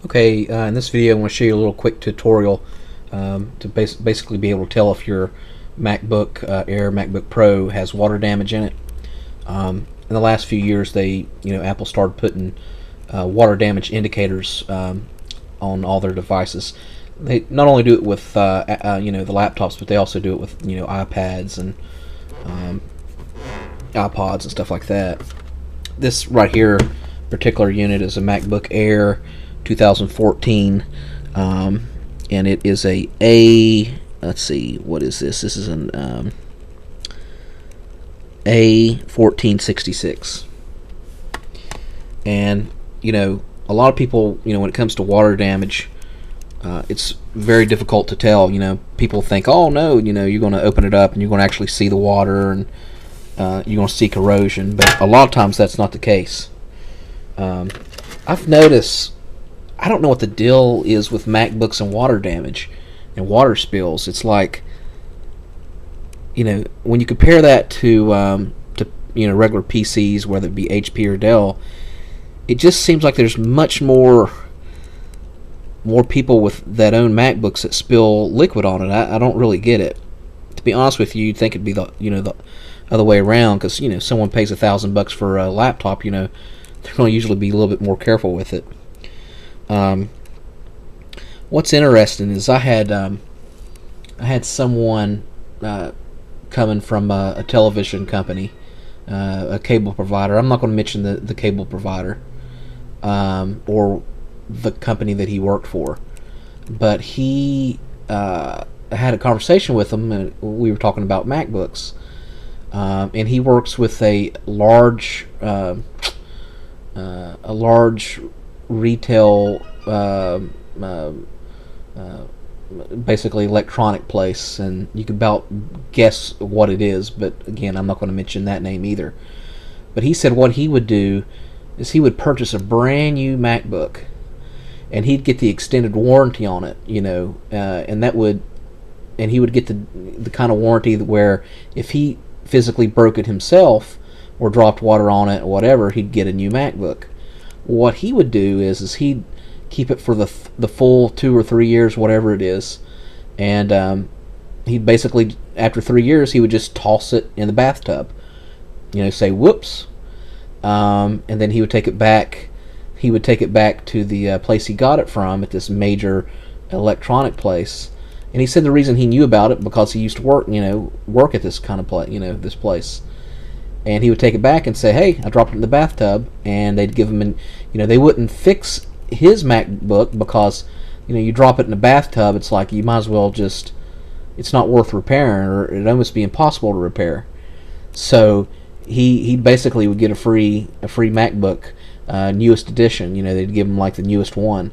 Okay, in this video I'm going to show you a little quick tutorial to basically be able to tell if your MacBook Air, MacBook Pro has water damage in it. In the last few years, Apple started putting water damage indicators on all their devices. They not only do it with the laptops, but they also do it with iPads and iPods and stuff like that. This right here particular unit is a MacBook Air 2014, and it is let's see, what is this? This is an A1466. And a lot of people, when it comes to water damage, it's very difficult to tell. People think, oh no, you're going to open it up and you're going to actually see the water, and you're going to see corrosion, but a lot of times that's not the case. I've noticed, I don't know what the deal is with MacBooks and water damage and water spills. It's like, when you compare that to regular PCs, whether it be HP or Dell, it just seems like there's much more people that own MacBooks that spill liquid on it. I don't really get it. To be honest with you, you'd think it'd be the other way around, because someone pays $1,000 for a laptop, they're going to usually be a little bit more careful with it. What's interesting is I had someone coming from a television company, a cable provider. I'm not going to mention the cable provider or the company that he worked for, but he had a conversation with him, and we were talking about MacBooks, and he works with a large retail, basically electronic place, and you can about guess what it is, but again, I'm not going to mention that name either. But he said what he would do is he would purchase a brand new MacBook, and he'd get the extended warranty on it, and he would get the kind of warranty where if he physically broke it himself or dropped water on it or whatever, he'd get a new MacBook. What he would do is he'd keep it for the full 2 or 3 years, whatever it is, and he'd basically, after 3 years, he would just toss it in the bathtub, say whoops, and then he would take it back. He would take it back to the place he got it from, at this major electronic place. And he said the reason he knew about it because he used to work at this kind of place, this place. And he would take it back and say, hey, I dropped it in the bathtub, and they'd give him they wouldn't fix his MacBook because, you drop it in the bathtub, it's like you might as well just, it's not worth repairing, or it'd almost be impossible to repair. So he basically would get a free MacBook, newest edition. They'd give him like the newest one,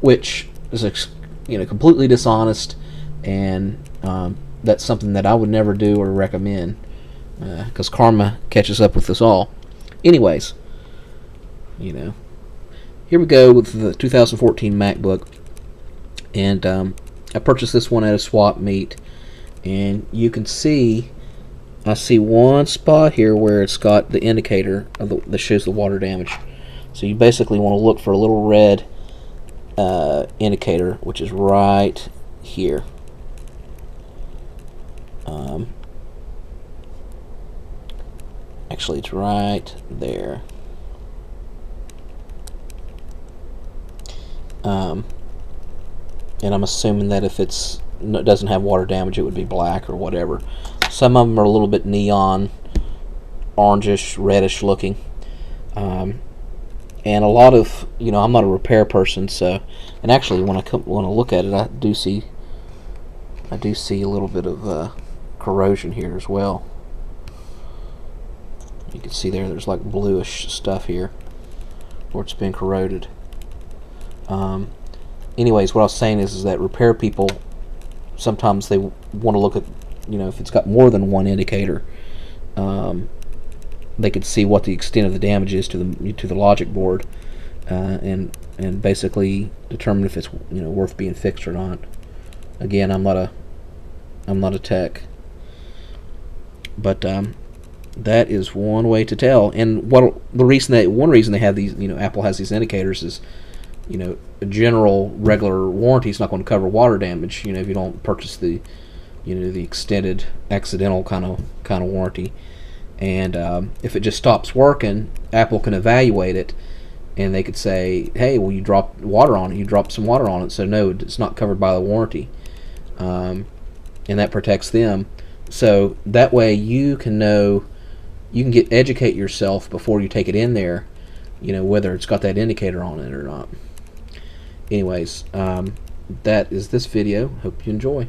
which is completely dishonest, and that's something that I would never do or recommend, because karma catches up with us all. Anyways, here we go with the 2014 MacBook, and I purchased this one at a swap meet, and you can see, I see one spot here where it's got the indicator that shows the water damage. So you basically want to look for a little red indicator, which is right here. Actually, it's right there. And I'm assuming that if it doesn't have water damage, it would be black or whatever. Some of them are a little bit neon, orangish, reddish looking. And a lot of, I'm not a repair person, so, and actually when I look at it, I do see a little bit of corrosion here as well. You can see there's like bluish stuff here where it's been corroded. Anyways, what I was saying is that repair people, sometimes they want to look at, if it's got more than one indicator, they could see what the extent of the damage is to the logic board, and basically determine if it's worth being fixed or not. Again, I'm not a tech, but that is one way to tell. And one reason they have these, Apple has these indicators is a general regular warranty is not going to cover water damage. If you don't purchase the the extended accidental kind of warranty. And if it just stops working, Apple can evaluate it, and they could say, hey, well, you dropped water on it. You dropped some water on it, so no, it's not covered by the warranty. And that protects them. So that way you can know, you can educate yourself before you take it in there, whether it's got that indicator on it or not. Anyways, that is this video. Hope you enjoy.